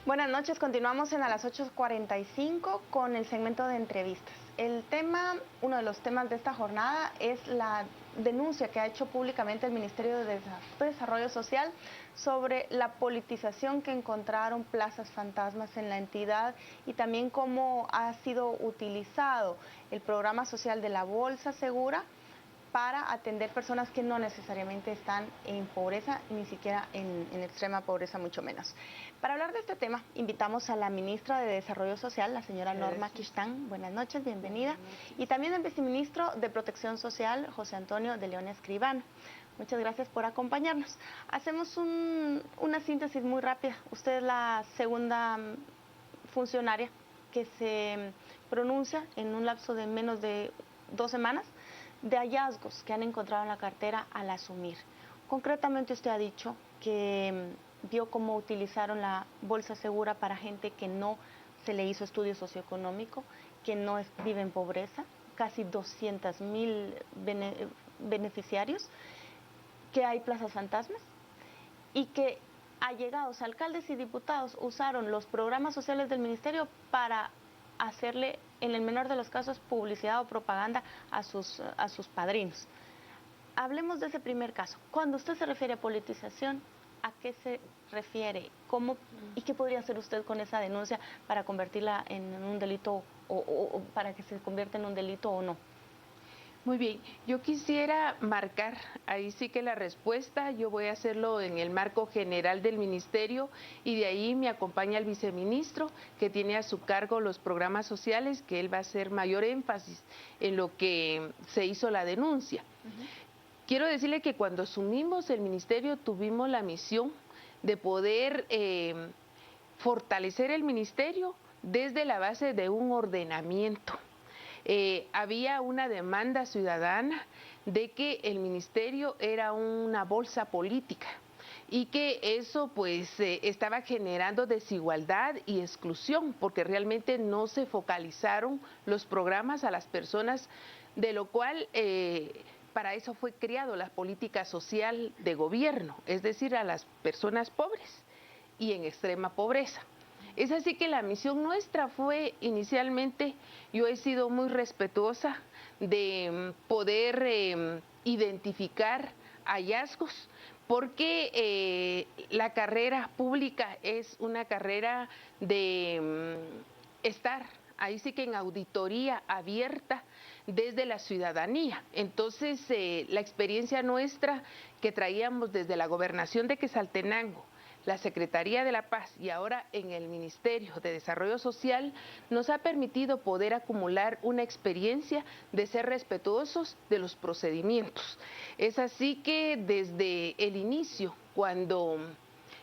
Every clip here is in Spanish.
Buenas noches, continuamos a las 8:45 con el segmento de entrevistas. Uno de los temas de esta jornada es la denuncia que ha hecho públicamente el Ministerio de Desarrollo Social sobre la politización que encontraron plazas fantasmas en la entidad y también cómo ha sido utilizado el programa social de la Bolsa Segura para atender personas que no necesariamente están en pobreza, ni siquiera en extrema pobreza, mucho menos. Para hablar de este tema, invitamos a la ministra de Desarrollo Social, la señora Norma Quixtán. Buenas noches, bienvenida. Y también al viceministro de Protección Social, José Antonio de León Escribano. Muchas gracias por acompañarnos. Hacemos una síntesis muy rápida. Usted es la segunda funcionaria que se pronuncia en un lapso de menos de 2 semanas de hallazgos que han encontrado en la cartera al asumir. Concretamente usted ha dicho que vio cómo utilizaron la bolsa segura para gente que no se le hizo estudio socioeconómico, que no vive en pobreza, casi 200,000 beneficiarios, que hay plazas fantasmas y que allegados, alcaldes y diputados usaron los programas sociales del ministerio para hacerle, en el menor de los casos, publicidad o propaganda a sus padrinos. Hablemos de ese primer caso. Cuando usted se refiere a politización, ¿a qué se refiere? ¿Cómo y qué podría hacer usted con esa denuncia para convertirla en un delito o para que se convierta en un delito o no? Muy bien, yo quisiera marcar, ahí sí que la respuesta, yo voy a hacerlo en el marco general del ministerio y de ahí me acompaña el viceministro que tiene a su cargo los programas sociales, que él va a hacer mayor énfasis en lo que se hizo la denuncia. Quiero decirle que cuando asumimos el ministerio tuvimos la misión de poder fortalecer el ministerio desde la base de un ordenamiento. Había una demanda ciudadana de que el ministerio era una bolsa política y que eso pues estaba generando desigualdad y exclusión porque realmente no se focalizaron los programas a las personas, de lo cual para eso fue creado la política social de gobierno, es decir, a las personas pobres y en extrema pobreza. Es así que la misión nuestra fue inicialmente, yo he sido muy respetuosa de poder identificar hallazgos, porque la carrera pública es una carrera de estar ahí sí que en auditoría abierta desde la ciudadanía. Entonces, la experiencia nuestra que traíamos desde la gobernación de Quetzaltenango, la Secretaría de la Paz y ahora en el Ministerio de Desarrollo Social nos ha permitido poder acumular una experiencia de ser respetuosos de los procedimientos. Es así que desde el inicio, cuando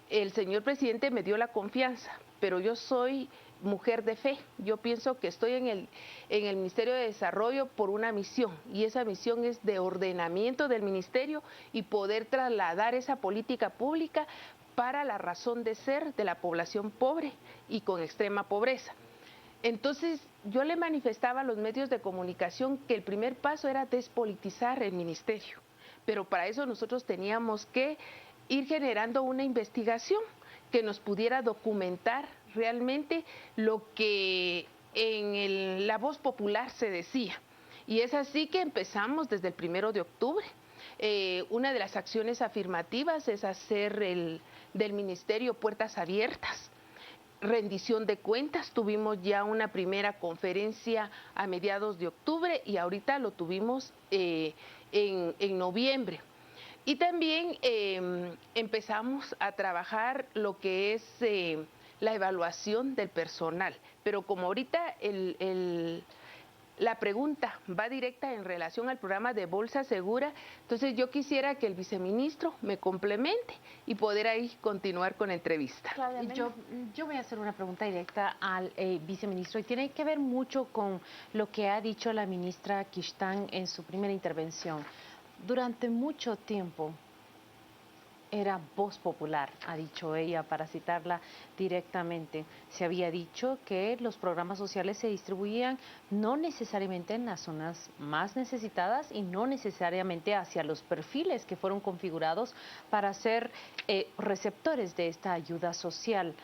el señor presidente me dio la confianza, pero yo soy mujer de fe, yo pienso que estoy en el Ministerio de Desarrollo por una misión y esa misión es de ordenamiento del ministerio y poder trasladar esa política pública para la razón de ser de la población pobre y con extrema pobreza. Entonces yo le manifestaba a los medios de comunicación que el primer paso era despolitizar el ministerio, pero para eso nosotros teníamos que ir generando una investigación que nos pudiera documentar realmente lo que en la voz popular se decía. Y es así que empezamos desde el 1 de octubre. Una de las acciones afirmativas es hacer del ministerio puertas abiertas, rendición de cuentas. Tuvimos ya una primera conferencia a mediados de octubre y ahorita lo tuvimos en noviembre. Y también empezamos a trabajar lo que es la evaluación del personal, pero como ahorita la pregunta va directa en relación al programa de Bolsa Segura, entonces yo quisiera que el viceministro me complemente y poder ahí continuar con la entrevista. Yo voy a hacer una pregunta directa al viceministro y tiene que ver mucho con lo que ha dicho la ministra Quixtán en su primera intervención. Durante mucho tiempo era voz popular, ha dicho ella, para citarla directamente. Se había dicho que los programas sociales se distribuían no necesariamente en las zonas más necesitadas y no necesariamente hacia los perfiles que fueron configurados para ser receptores de esta ayuda social.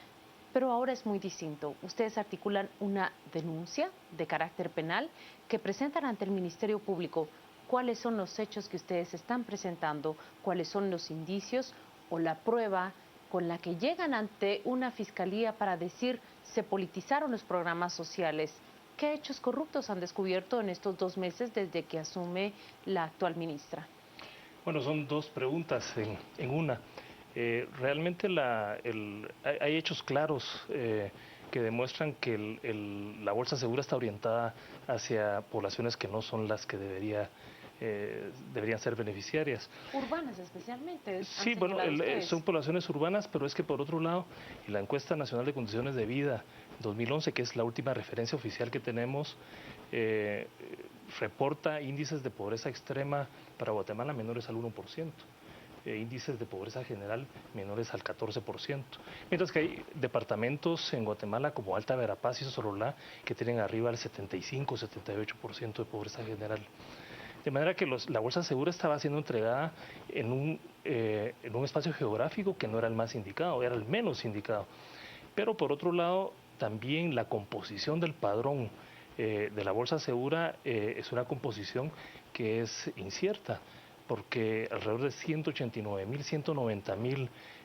Pero ahora es muy distinto. Ustedes articulan una denuncia de carácter penal que presentan ante el Ministerio Público. ¿Cuáles son los hechos que ustedes están presentando? ¿Cuáles son los indicios o la prueba con la que llegan ante una fiscalía para decir se politizaron los programas sociales? ¿Qué hechos corruptos han descubierto en estos 2 meses desde que asume la actual ministra? Bueno, son dos preguntas en una. Realmente hay hechos claros que demuestran que la Bolsa Segura está orientada hacia poblaciones que no son las que deberían ser beneficiarias. Urbanas especialmente. Sí, bueno, son poblaciones urbanas, pero es que por otro lado, y la encuesta nacional de condiciones de vida 2011, que es la última referencia oficial que tenemos, reporta índices de pobreza extrema para Guatemala menores al 1%. Índices de pobreza general menores al 14%, mientras que hay departamentos en Guatemala como Alta Verapaz y Sololá que tienen arriba del 75-78% de pobreza general. De manera que la Bolsa Segura estaba siendo entregada en un espacio geográfico que no era el más indicado, era el menos indicado. Pero por otro lado, también la composición del padrón de la Bolsa Segura es una composición que es incierta, porque alrededor de 189.000,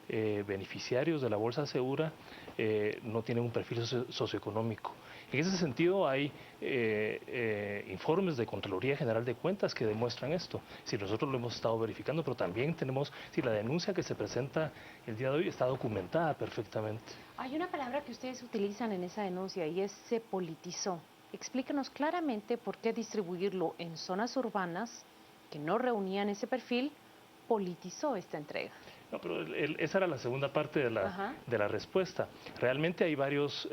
190.000 beneficiarios de la Bolsa Segura no tienen un perfil socioeconómico. En ese sentido hay informes de Contraloría General de Cuentas que demuestran esto. Si nosotros lo hemos estado verificando, pero también tenemos, si la denuncia que se presenta el día de hoy está documentada perfectamente. Hay una palabra que ustedes utilizan en esa denuncia y es se politizó. Explícanos claramente por qué distribuirlo en zonas urbanas que no reunían ese perfil politizó esta entrega. No, pero esa era la segunda parte de la respuesta. Realmente hay varios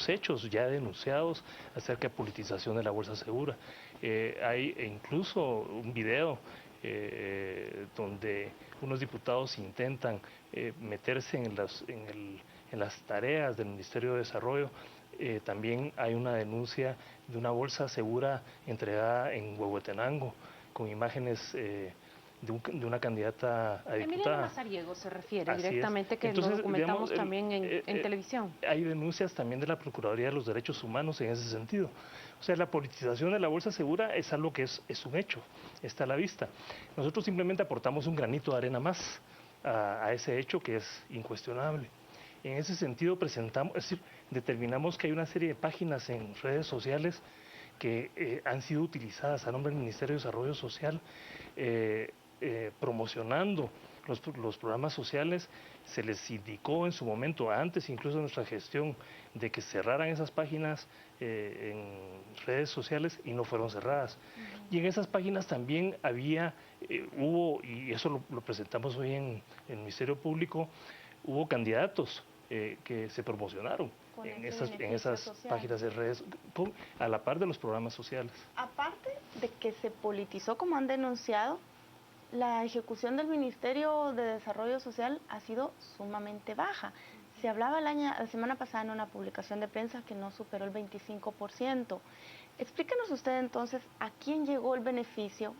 hechos ya denunciados acerca de politización de la Bolsa Segura. Hay incluso un video donde unos diputados intentan meterse en las tareas del Ministerio de Desarrollo. También hay una denuncia de una Bolsa Segura entregada en Huehuetenango con imágenes de una candidata a diputada. Emiliano Mazariego se refiere Así directamente, es. que Entonces, lo documentamos digamos, también en televisión. Hay denuncias también de la Procuraduría de los Derechos Humanos en ese sentido. O sea, la politización de la Bolsa Segura es algo que es un hecho, está a la vista. Nosotros simplemente aportamos un granito de arena más a ese hecho que es incuestionable. En ese sentido determinamos que hay una serie de páginas en redes sociales que han sido utilizadas a nombre del Ministerio de Desarrollo Social promocionando los programas sociales. Se les indicó en su momento, antes incluso de nuestra gestión, de que cerraran esas páginas en redes sociales y no fueron cerradas. Y en esas páginas también hubo, y eso lo presentamos hoy en el Ministerio Público, hubo candidatos que se promocionaron en esas páginas de redes a la par de los programas sociales. Aparte de que se politizó, como han denunciado, la ejecución del Ministerio de Desarrollo Social ha sido sumamente baja. Se hablaba la semana pasada en una publicación de prensa que no superó el 25%. Explíquenos usted entonces a quién llegó el beneficio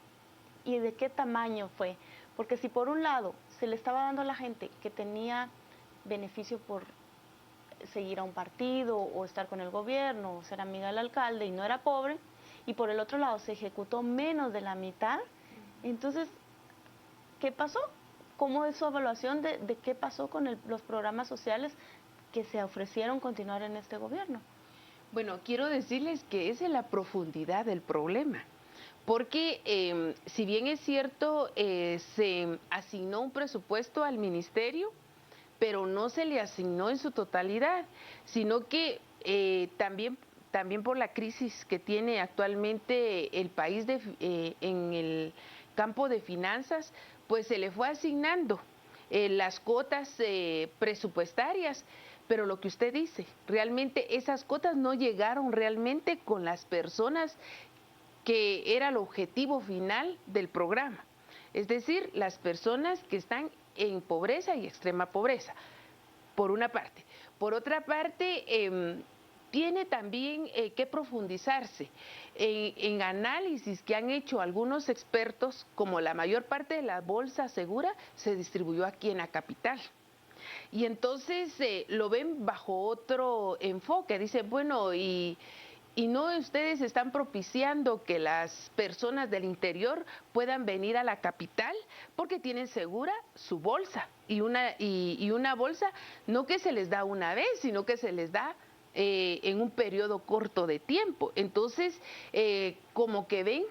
y de qué tamaño fue. Porque si por un lado se le estaba dando a la gente que tenía beneficio por seguir a un partido o estar con el gobierno o ser amiga del alcalde y no era pobre, y por el otro lado se ejecutó menos de la mitad, entonces, ¿qué pasó? ¿Cómo es su evaluación de qué pasó con los programas sociales que se ofrecieron continuar en este gobierno? Bueno, quiero decirles que esa es la profundidad del problema, porque si bien es cierto, se asignó un presupuesto al ministerio, pero no se le asignó en su totalidad, sino que también por la crisis que tiene actualmente el país en el campo de finanzas, pues se le fue asignando las cuotas presupuestarias, pero lo que usted dice, realmente esas cuotas no llegaron realmente con las personas que era el objetivo final del programa, es decir, las personas que están en pobreza y extrema pobreza, por una parte. Por otra parte, tiene también que profundizarse en análisis que han hecho algunos expertos, como la mayor parte de la Bolsa Segura se distribuyó aquí en la capital. Y entonces lo ven bajo otro enfoque. Dice, bueno, y no ustedes están propiciando que las personas del interior puedan venir a la capital porque tienen segura su bolsa. Y una bolsa no que se les da una vez, sino que se les da en un periodo corto de tiempo. Entonces, como que ven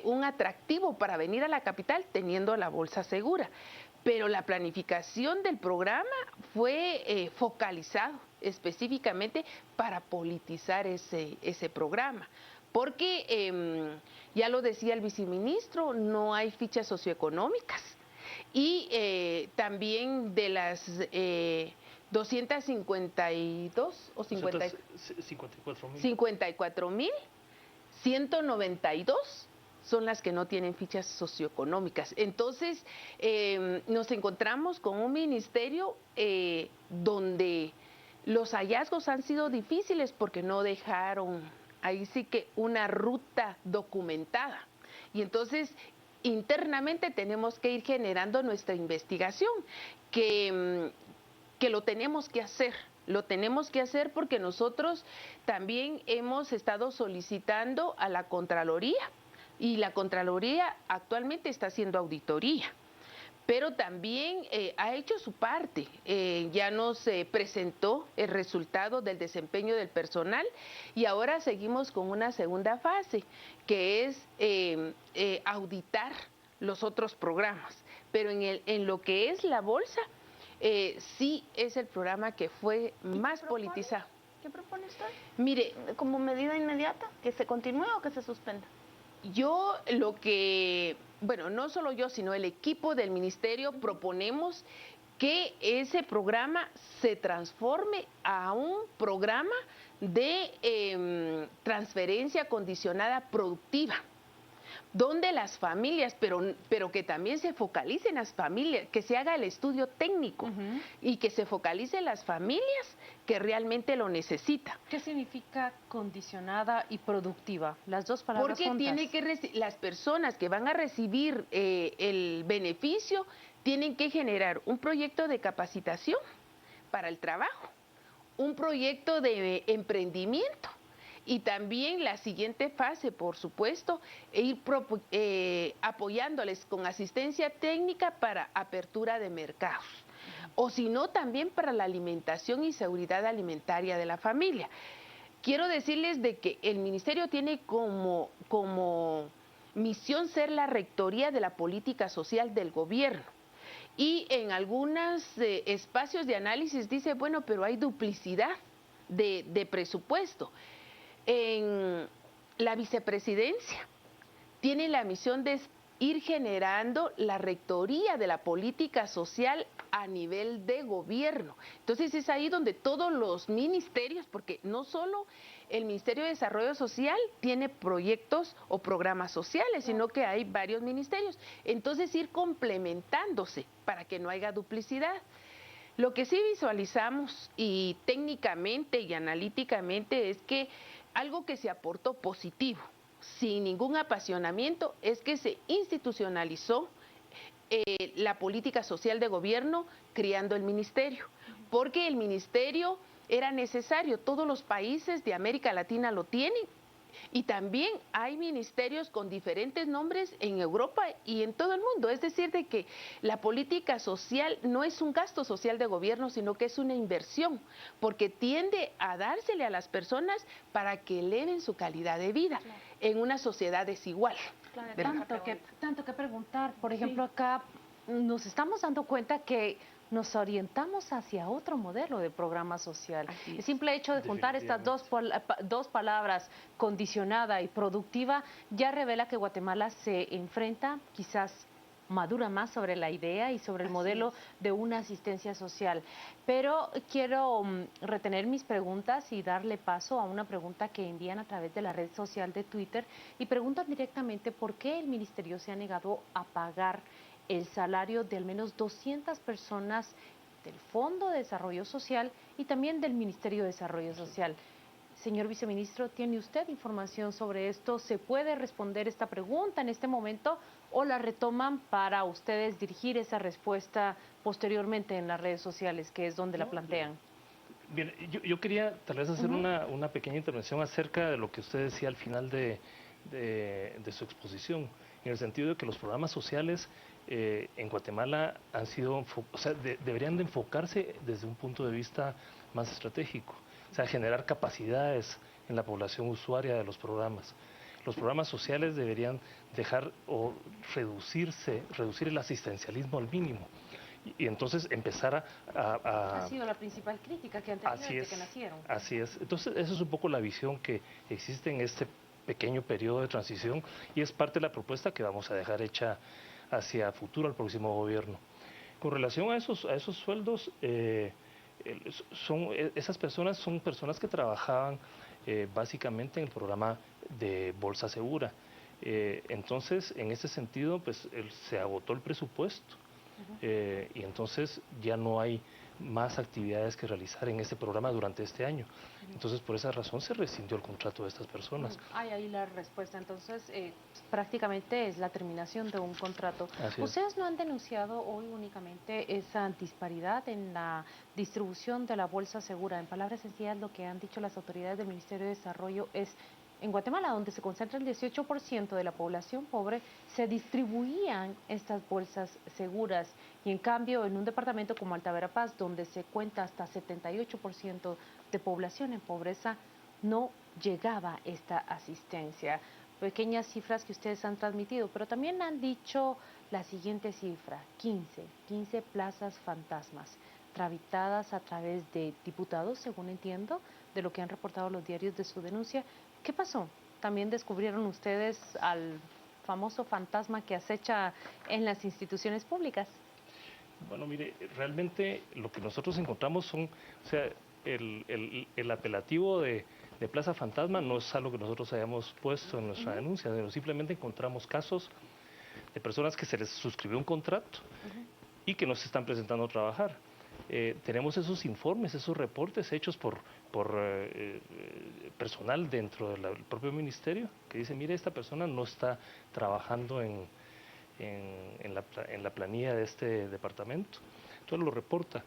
un atractivo para venir a la capital teniendo la bolsa segura. Pero la planificación del programa fue focalizado específicamente para politizar ese programa. Porque, ya lo decía el viceministro, no hay fichas socioeconómicas. Y también de las 252 o 54.000, 192 son las que no tienen fichas socioeconómicas. Entonces, nos encontramos con un ministerio donde los hallazgos han sido difíciles porque no dejaron ahí sí que una ruta documentada. Y entonces, internamente tenemos que ir generando nuestra investigación, que lo tenemos que hacer. Lo tenemos que hacer porque nosotros también hemos estado solicitando a la Contraloría y la Contraloría actualmente está haciendo auditoría, pero también ha hecho su parte. Ya nos presentó el resultado del desempeño del personal y ahora seguimos con una segunda fase, que es auditar los otros programas. Pero en lo que es la bolsa, sí es el programa que fue más politizado. ¿Qué propone usted? Mire, ¿como medida inmediata? ¿Que se continúe o que se suspenda? Yo bueno, no solo yo, sino el equipo del ministerio proponemos que ese programa se transforme a un programa de transferencia condicionada productiva, donde las familias, pero que también se focalicen las familias, que se haga el estudio técnico y que se focalice las familias que realmente lo necesitan. ¿Qué significa condicionada y productiva? Las dos palabras Porque juntas. las personas que van a recibir el beneficio tienen que generar un proyecto de capacitación para el trabajo, un proyecto de emprendimiento. Y también la siguiente fase, por supuesto, ir apoyándoles con asistencia técnica para apertura de mercados. O si no, también para la alimentación y seguridad alimentaria de la familia. Quiero decirles de que el ministerio tiene como misión ser la rectoría de la política social del gobierno. Y en algunos espacios de análisis dice, bueno, pero hay duplicidad de presupuesto. En la vicepresidencia tiene la misión de ir generando la rectoría de la política social a nivel de gobierno. Entonces es ahí donde todos los ministerios, porque no solo el Ministerio de Desarrollo Social tiene proyectos o programas sociales, sino que hay varios ministerios. Entonces ir complementándose para que no haya duplicidad. Lo que sí visualizamos y técnicamente y analíticamente es que algo que se aportó positivo, sin ningún apasionamiento, es que se institucionalizó la política social de gobierno creando el ministerio, porque el ministerio era necesario, todos los países de América Latina lo tienen, y también hay ministerios con diferentes nombres en Europa y en todo el mundo. Es decir, de que la política social no es un gasto social de gobierno, sino que es una inversión, porque tiende a dársele a las personas para que eleven su calidad de vida en una sociedad desigual. Tanto que preguntar. Por ejemplo, acá nos estamos dando cuenta que nos orientamos hacia otro modelo de programa social. El simple hecho de juntar estas dos palabras, condicionada y productiva, ya revela que Guatemala se enfrenta, quizás madura más sobre la idea y sobre el modelo de una asistencia social. Pero quiero retener mis preguntas y darle paso a una pregunta que envían a través de la red social de Twitter y preguntan directamente por qué el ministerio se ha negado a pagar el salario de al menos 200 personas del Fondo de Desarrollo Social y también del Ministerio de Desarrollo Social. Señor viceministro, ¿tiene usted información sobre esto? ¿Se puede responder esta pregunta en este momento o la retoman para ustedes dirigir esa respuesta posteriormente en las redes sociales, que es donde la plantean? Bien, yo quería tal vez hacer una pequeña intervención acerca de lo que usted decía al final de su exposición, en el sentido de que los programas sociales en Guatemala han sido, o sea, deberían de enfocarse desde un punto de vista más estratégico, o sea, generar capacidades en la población usuaria de los programas. Los programas sociales deberían dejar o reducir el asistencialismo al mínimo. Y entonces empezar Ha sido la principal crítica que han tenido desde que nacieron. Así es. Entonces, esa es un poco la visión que existe en este pequeño periodo de transición y es parte de la propuesta que vamos a dejar hecha hacia futuro al próximo gobierno. Con relación a esos sueldos, esas personas son personas que trabajaban básicamente en el programa de Bolsa Segura. Entonces, en ese sentido, pues se agotó el presupuesto. Y entonces ya no hay más actividades que realizar en este programa durante este año. Entonces, por esa razón se rescindió el contrato de estas personas. Hay ahí la respuesta. Entonces, prácticamente es la terminación de un contrato. Así es. ¿Ustedes no han denunciado hoy únicamente esa disparidad en la distribución de la bolsa segura? En palabras sencillas, lo que han dicho las autoridades del Ministerio de Desarrollo es: en Guatemala, donde se concentra el 18% de la población pobre, se distribuían estas bolsas seguras, y en cambio en un departamento como Alta Verapaz, donde se cuenta hasta 78% de población en pobreza, no llegaba esta asistencia. Pequeñas cifras que ustedes han transmitido, pero también han dicho la siguiente cifra: 15 plazas fantasmas, tramitadas a través de diputados, según entiendo, de lo que han reportado los diarios de su denuncia. ¿Qué pasó? ¿También descubrieron ustedes al famoso fantasma que acecha en las instituciones públicas? Bueno, mire, realmente lo que nosotros encontramos son, o sea, el apelativo de Plaza Fantasma no es algo que nosotros hayamos puesto en nuestra denuncia, sino simplemente encontramos casos de personas que se les suscribió un contrato y que no se están presentando a trabajar. Tenemos esos informes, esos reportes hechos por personal dentro del propio ministerio que dice: mire, esta persona no está trabajando en la planilla de este departamento. Entonces lo reporta.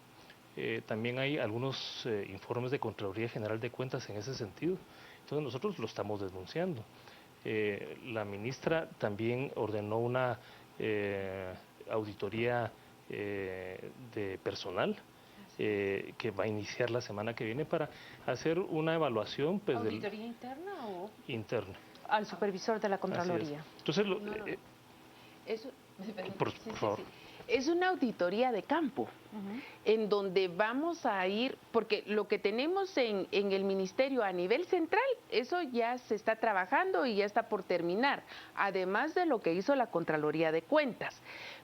También hay algunos informes de Contraloría General de Cuentas en ese sentido. Entonces nosotros lo estamos denunciando. La ministra también ordenó una auditoría de personal que va a iniciar la semana que viene para hacer una evaluación. Pues, ¿Auditoría interna o...? Interna. Al supervisor de la Contraloría. Entonces, por favor. Es una auditoría de campo, en donde vamos a ir, porque lo que tenemos en el ministerio a nivel central, eso ya se está trabajando y ya está por terminar, además de lo que hizo la Contraloría de Cuentas.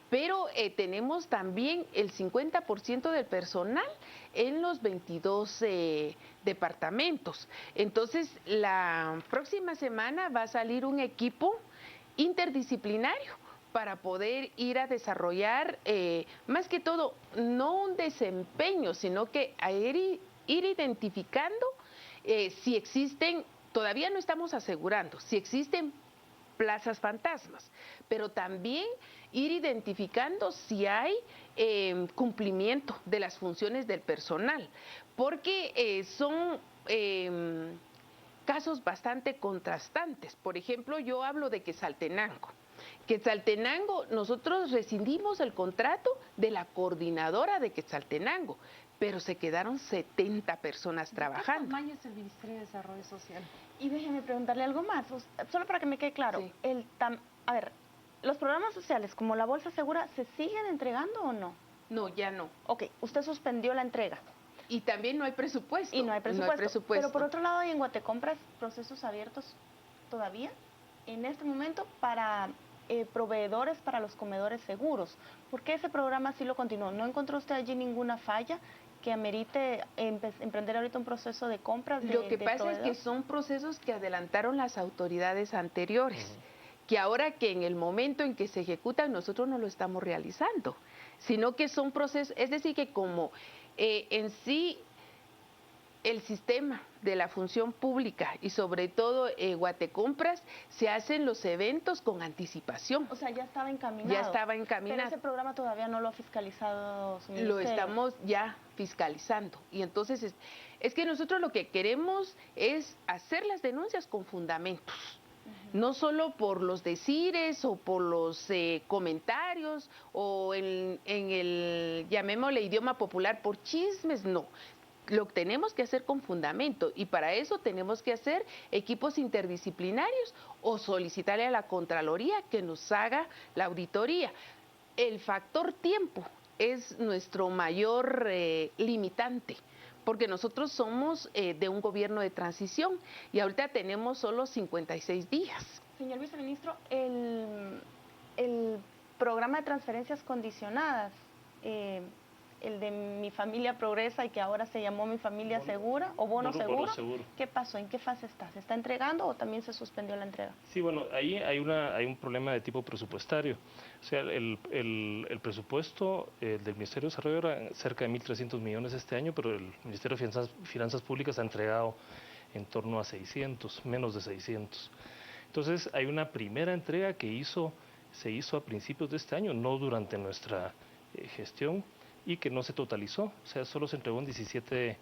Pero tenemos también el 50% del personal en los 22 departamentos. Entonces, la próxima semana va a salir un equipo interdisciplinario para poder ir a desarrollar, más que todo, no un desempeño, sino que a ir identificando si existen, todavía no estamos asegurando, si existen plazas fantasmas, pero también ir identificando si hay cumplimiento de las funciones del personal, porque son casos bastante contrastantes. Por ejemplo, yo hablo de Quetzaltenango. Quetzaltenango, nosotros rescindimos el contrato de la coordinadora de Quetzaltenango, pero se quedaron 70 personas trabajando. ¿Qué tamaño es el Ministerio de Desarrollo Social? Y déjeme preguntarle algo más, solo para que me quede claro. Sí. A ver, ¿los programas sociales como la Bolsa Segura se siguen entregando o no? No, ya no. Ok, usted suspendió la entrega. Y también no hay presupuesto. Y no hay presupuesto. Pero por otro lado, ¿hay en Guatecompras procesos abiertos todavía en este momento para proveedores para los comedores seguros? ¿Por qué ese programa sí lo continuó? ¿No encontró usted allí ninguna falla que amerite emprender ahorita un proceso de compras de Lo que pasa es que son procesos que adelantaron las autoridades anteriores, que ahora que en el momento en que se ejecutan nosotros no lo estamos realizando, sino que son procesos, es decir, que como en sí el sistema de la función pública y sobre todo Guatecompras se hacen los eventos con anticipación. O sea, ya estaba encaminado. Ya estaba encaminado. Pero ese programa todavía no lo ha fiscalizado su ministerio. Lo estamos ya fiscalizando. Y entonces es que nosotros lo que queremos es hacer las denuncias con fundamentos. No solo por los decires o por los comentarios o en el, llamémosle idioma popular, por chismes, no. Lo tenemos que hacer con fundamento y para eso tenemos que hacer equipos interdisciplinarios o solicitarle a la Contraloría que nos haga la auditoría. El factor tiempo es nuestro mayor limitante, porque nosotros somos de un gobierno de transición y ahorita tenemos solo 56 días. Señor viceministro, el programa de transferencias condicionadas, el de Mi Familia Progresa y que ahora se llamó Mi Familia Segura o Bono Seguro, ¿qué pasó? ¿En qué fase está? ¿Se está entregando o también se suspendió la entrega? Sí, bueno, ahí hay un problema de tipo presupuestario. O sea, el presupuesto del Ministerio de Desarrollo era cerca de 1.300 millones este año, pero el Ministerio de Finanzas Públicas ha entregado en torno a 600, menos de 600. Entonces, hay una primera entrega que se hizo a principios de este año, no durante nuestra gestión, y que no se totalizó, o sea, solo se entregó en 17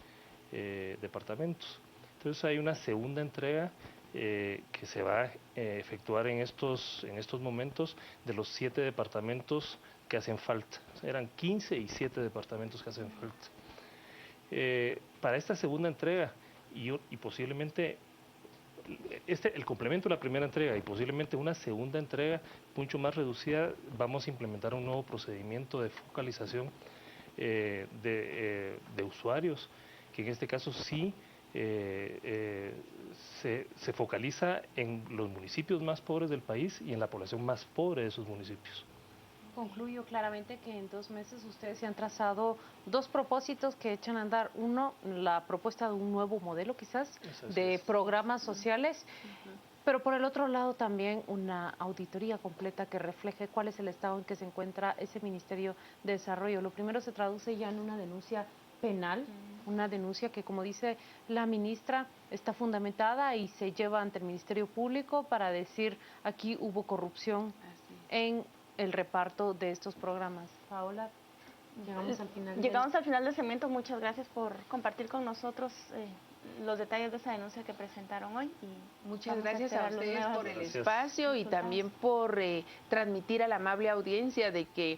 departamentos. Entonces hay una segunda entrega que se va a efectuar en estos momentos de los 7 departamentos que hacen falta. O sea, eran 15 y 7 departamentos que hacen falta. Para esta segunda entrega y posiblemente el complemento de la primera entrega y posiblemente una segunda entrega mucho más reducida, vamos a implementar un nuevo procedimiento de focalización de usuarios, que en este caso sí se focaliza en los municipios más pobres del país y en la población más pobre de esos municipios. Concluyo claramente que en 2 meses ustedes se han trazado 2 propósitos que echan a andar. Uno, la propuesta de un nuevo modelo quizás de programas sociales, pero por el otro lado también una auditoría completa que refleje cuál es el estado en que se encuentra ese Ministerio de Desarrollo. Lo primero se traduce ya en una denuncia penal, una denuncia que, como dice la ministra, está fundamentada y se lleva ante el Ministerio Público para decir aquí hubo corrupción en el reparto de estos programas. Paola, llegamos al final. Llegamos al final del segmento. Muchas gracias por compartir con nosotros los detalles de esa denuncia que presentaron hoy. Y muchas gracias a ustedes por el espacio y también por transmitir a la amable audiencia de que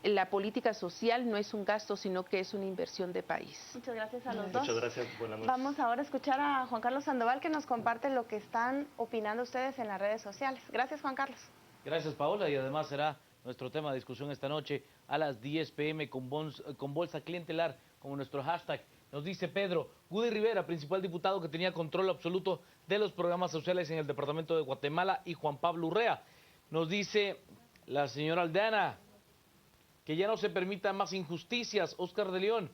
la política social no es un gasto, sino que es una inversión de país. Muchas gracias a los dos. Muchas gracias, buenas noches. Vamos ahora a escuchar a Juan Carlos Sandoval que nos comparte lo que están opinando ustedes en las redes sociales. Gracias, Juan Carlos. Gracias, Paola, y además será nuestro tema de discusión esta noche a las 10 p.m. con Bolsa Clientelar como nuestro hashtag. Nos dice Pedro Gudy Rivera, principal diputado que tenía control absoluto de los programas sociales en el departamento de Guatemala, y Juan Pablo Urrea. Nos dice la señora Aldana que ya no se permitan más injusticias. Oscar de León,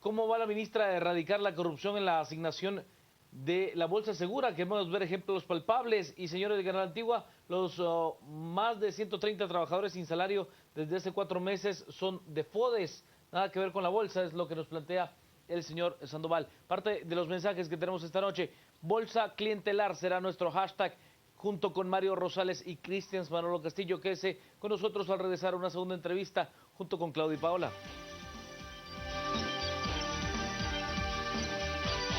¿cómo va la ministra a erradicar la corrupción en la asignación de la Bolsa Segura? Queremos ver ejemplos palpables. Y señores de Gran Antigua, los más de 130 trabajadores sin salario desde hace 4 meses son de FODES. Nada que ver con la bolsa, es lo que nos plantea el señor Sandoval. Parte de los mensajes que tenemos esta noche: Bolsa Clientelar será nuestro hashtag, junto con Mario Rosales y Cristian Manolo Castillo, que con nosotros al regresar a una segunda entrevista junto con Claudia y Paola.